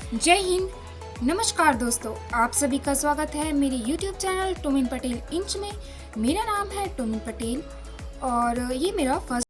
जय हिंद। नमस्कार दोस्तों, आप सभी का स्वागत है मेरे YouTube channel Tomin Patel inch में। मेरा नाम है टोमिन पटेल और ये मेरा फर्स्ट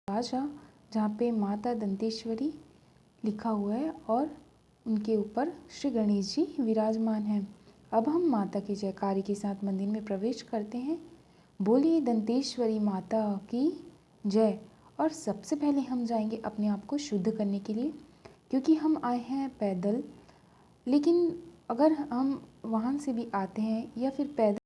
राजा जहाँ पे माता दंतेश्वरी लिखा हुआ है और उनके ऊपर श्री गणेश जी विराजमान हैं। अब हम माता की जयकारे के साथ मंदिर में प्रवेश करते हैं। बोलिए दंतेश्वरी माता की जय। और सबसे पहले हम जाएंगे अपने आप को शुद्ध करने के लिए, क्योंकि हम आए हैं पैदल। लेकिन अगर हम वाहन से भी आते हैं या फिर पैदल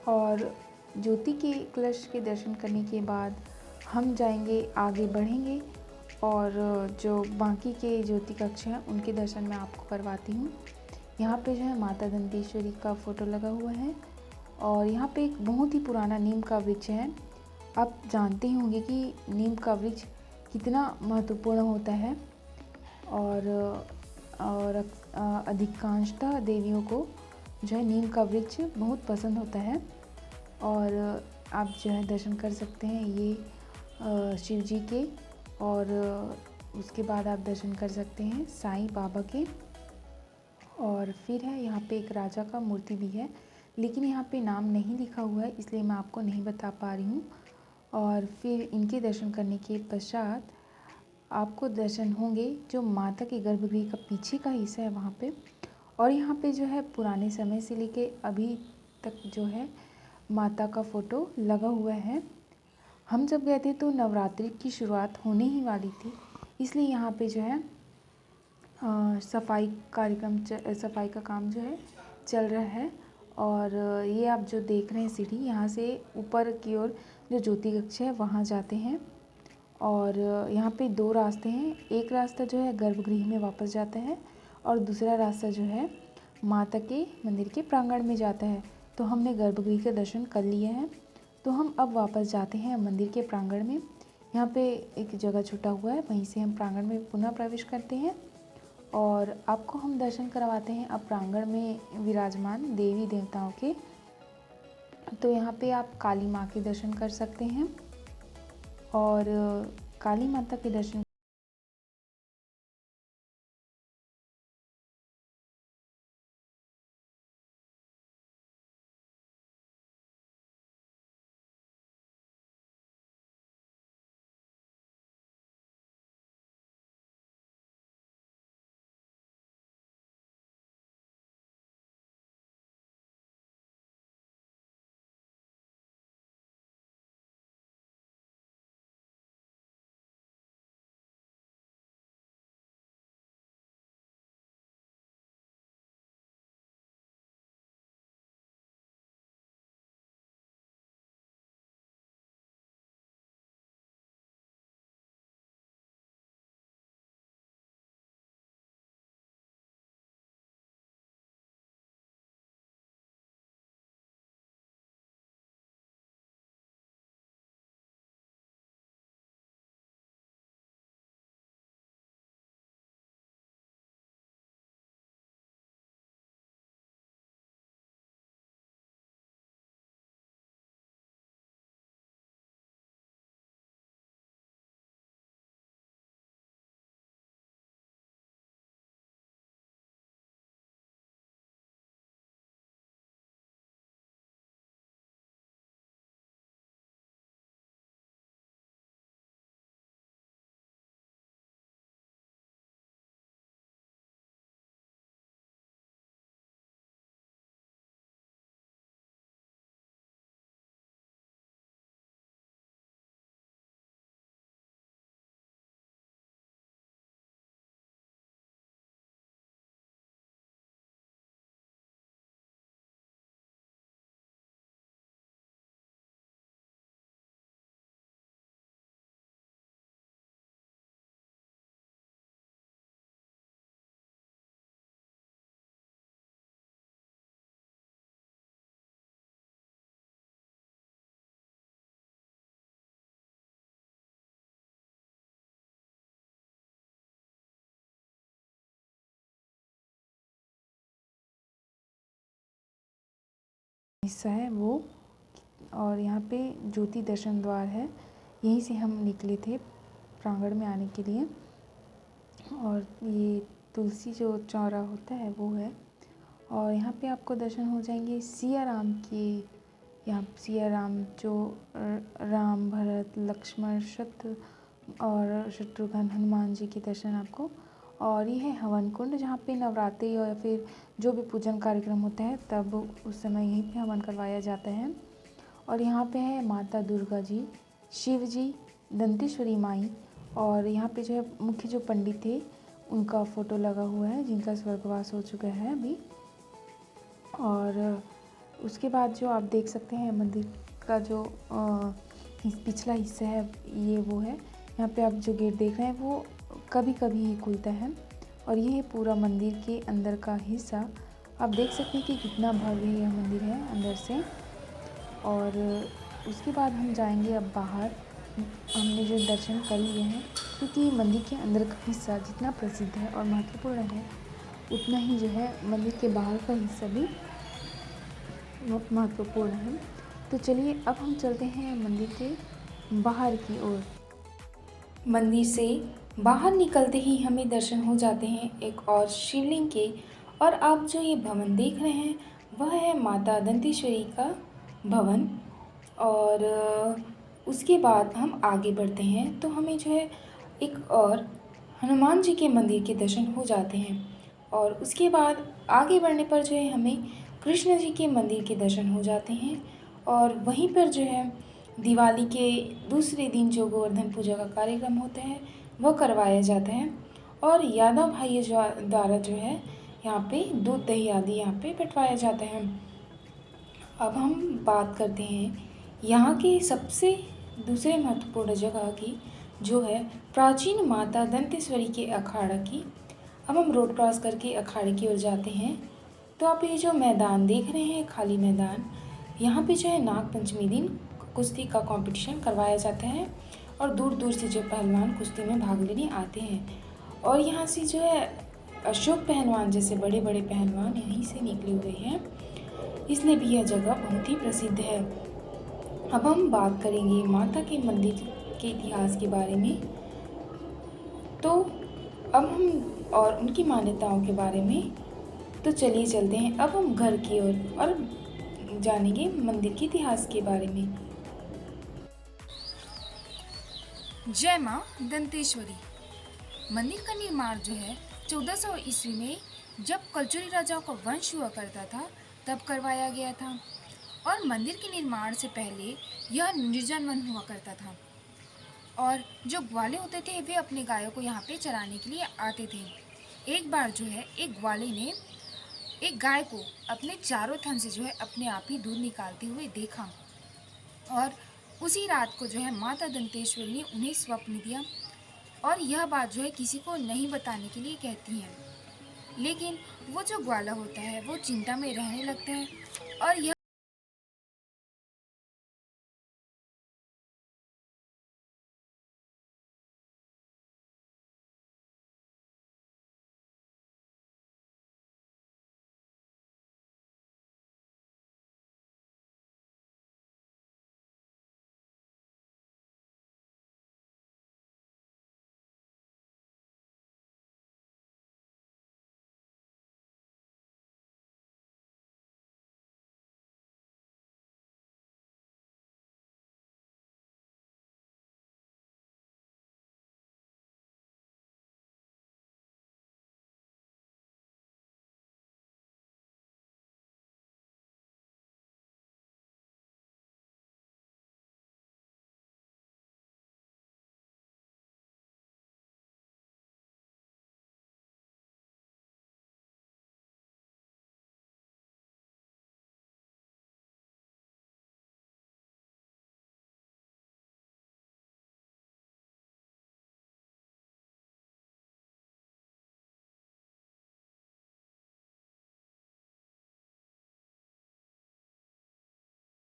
और ज्योति के कलश के दर्शन करने के बाद हम जाएंगे, आगे बढ़ेंगे और जो बाकी के ज्योति कक्ष हैं उनके दर्शन मैं आपको करवाती हूँ। यहाँ पे जो है माता दंतेश्वरी का फ़ोटो लगा हुआ है और यहाँ पे एक बहुत ही पुराना नीम का वृक्ष है। आप जानते ही होंगे कि नीम का वृक्ष कितना महत्वपूर्ण होता है और अधिकांशतः देवियों को जो है नीम का वृक्ष बहुत पसंद होता है। और आप जो है दर्शन कर सकते हैं ये शिव जी के, और उसके बाद आप दर्शन कर सकते हैं साईं बाबा के। और फिर है यहाँ पे एक राजा का मूर्ति भी है, लेकिन यहाँ पे नाम नहीं लिखा हुआ है इसलिए मैं आपको नहीं बता पा रही हूँ। और फिर इनके दर्शन करने के पश्चात आपको दर्शन होंगे जो माता के गर्भगृह का पीछे का हिस्सा है वहाँ पे। और यहाँ पे जो है पुराने समय से लेके अभी तक जो है माता का फ़ोटो लगा हुआ है। हम जब गए थे तो नवरात्रि की शुरुआत होने ही वाली थी, इसलिए यहाँ पे जो है सफाई का काम जो है चल रहा है। और ये आप जो देख रहे हैं सीढ़ी, यहाँ से ऊपर की ओर जो ज्योति कक्ष है वहाँ जाते हैं। और यहाँ पे 2 रास्ते हैं, एक रास्ता जो है गर्भगृह में वापस जाता है और दूसरा रास्ता जो है माता के मंदिर के प्रांगण में जाता है। तो हमने गर्भगृह के दर्शन कर लिए हैं, तो हम अब वापस जाते हैं मंदिर के प्रांगण में। यहाँ पे एक जगह छूटा हुआ है, वहीं से हम प्रांगण में पुनः प्रवेश करते हैं और आपको हम दर्शन करवाते हैं अब प्रांगण में विराजमान देवी देवताओं के। तो यहाँ पे आप काली माँ के दर्शन कर सकते हैं और काली माता के दर्शन हिस्सा है वो। और यहाँ पे ज्योति दर्शन द्वार है, यहीं से हम निकले थे प्रांगण में आने के लिए। और ये तुलसी जो चौरा होता है वो है। और यहाँ पे आपको दर्शन हो जाएंगे सिया राम के। यहाँ सिया राम जो राम, भरत, लक्ष्मण, शत्रुघ्न, हनुमान जी के दर्शन आपको। और ये है हवन कुंड, जहाँ पे नवरात्रि या फिर जो भी पूजन कार्यक्रम होता है तब उस समय यहीं पे हवन करवाया जाता है। और यहाँ पे है माता दुर्गा जी, शिव जी, दंतेश्वरी माई। और यहाँ पे जो है मुख्य जो पंडित थे उनका फ़ोटो लगा हुआ है, जिनका स्वर्गवास हो चुका है अभी। और उसके बाद जो आप देख सकते हैं मंदिर का जो पिछला हिस्सा है ये वो है। यहाँ पे आप जो गेट देख रहे हैं वो कभी कभी ही खुलता है और ये है पूरा मंदिर के अंदर का हिस्सा। आप देख सकते हैं कि कितना भव्य यह मंदिर है अंदर से। और उसके बाद हम जाएंगे अब बाहर। हमने जो दर्शन कर लिए हैं, क्योंकि मंदिर के अंदर का हिस्सा जितना प्रसिद्ध है और महत्वपूर्ण है उतना ही जो है मंदिर के बाहर का हिस्सा भी बहुत महत्वपूर्ण है। तो चलिए अब हम चलते हैं मंदिर के बाहर की ओर। मंदिर से बाहर निकलते ही हमें दर्शन हो जाते हैं एक और शिवलिंग के। और आप जो ये भवन देख रहे हैं वह है माता दंतेश्वरी का भवन। और उसके बाद हम आगे बढ़ते हैं तो हमें जो है एक और हनुमान जी के मंदिर के दर्शन हो जाते हैं। और उसके बाद आगे बढ़ने पर जो है हमें कृष्ण जी के मंदिर के दर्शन हो जाते हैं। और वहीं पर जो है दिवाली के दूसरे दिन जो गोवर्धन पूजा का कार्यक्रम होता है वह करवाया जाता है। और यादव भाइयों द्वारा जो है यहाँ पे दूध दही आदि यहाँ पे बंटवाया जाता है। अब हम बात करते हैं यहाँ के सबसे दूसरे महत्वपूर्ण जगह की, जो है प्राचीन माता दंतेश्वरी के अखाड़ा की। अब हम रोड क्रॉस करके अखाड़े की ओर जाते हैं तो आप ये जो मैदान देख रहे हैं खाली मैदान, यहाँ पे जो है नाग पंचमी दिन कुश्ती का कंपटीशन करवाया जाता है और दूर दूर से जो पहलवान कुश्ती में भाग लेने आते हैं। और यहाँ से जो है अशोक पहलवान जैसे बड़े बड़े पहलवान यहीं से निकले हुए हैं, इसलिए भी यह जगह बहुत ही प्रसिद्ध है। अब हम बात करेंगे माता के मंदिर के इतिहास के बारे में। तो अब हम और उनकी मान्यताओं के बारे में, तो चलिए चलते हैं अब हम घर की ओर और जानेंगे मंदिर के इतिहास के बारे में। जय माँ दंतेश्वरी। मंदिर का निर्माण जो है 1400 ईस्वी में, जब कलचुरी राजाओं का वंश हुआ करता था, तब करवाया गया था। और मंदिर के निर्माण से पहले यह निर्जन वन हुआ करता था और जो ग्वाले होते थे वे अपने गायों को यहाँ पे चराने के लिए आते थे। एक बार जो है एक ग्वाले ने एक गाय को अपने चारों थन से जो है अपने आप ही दूध निकालते हुए देखा और उसी रात को जो है माता दंतेश्वरी ने उन्हें स्वप्न दिया। और यह बात जो है किसी को नहीं बताने के लिए कहती हैं। लेकिन वो जो ग्वाला होता है वो चिंता में रहने लगता है और यह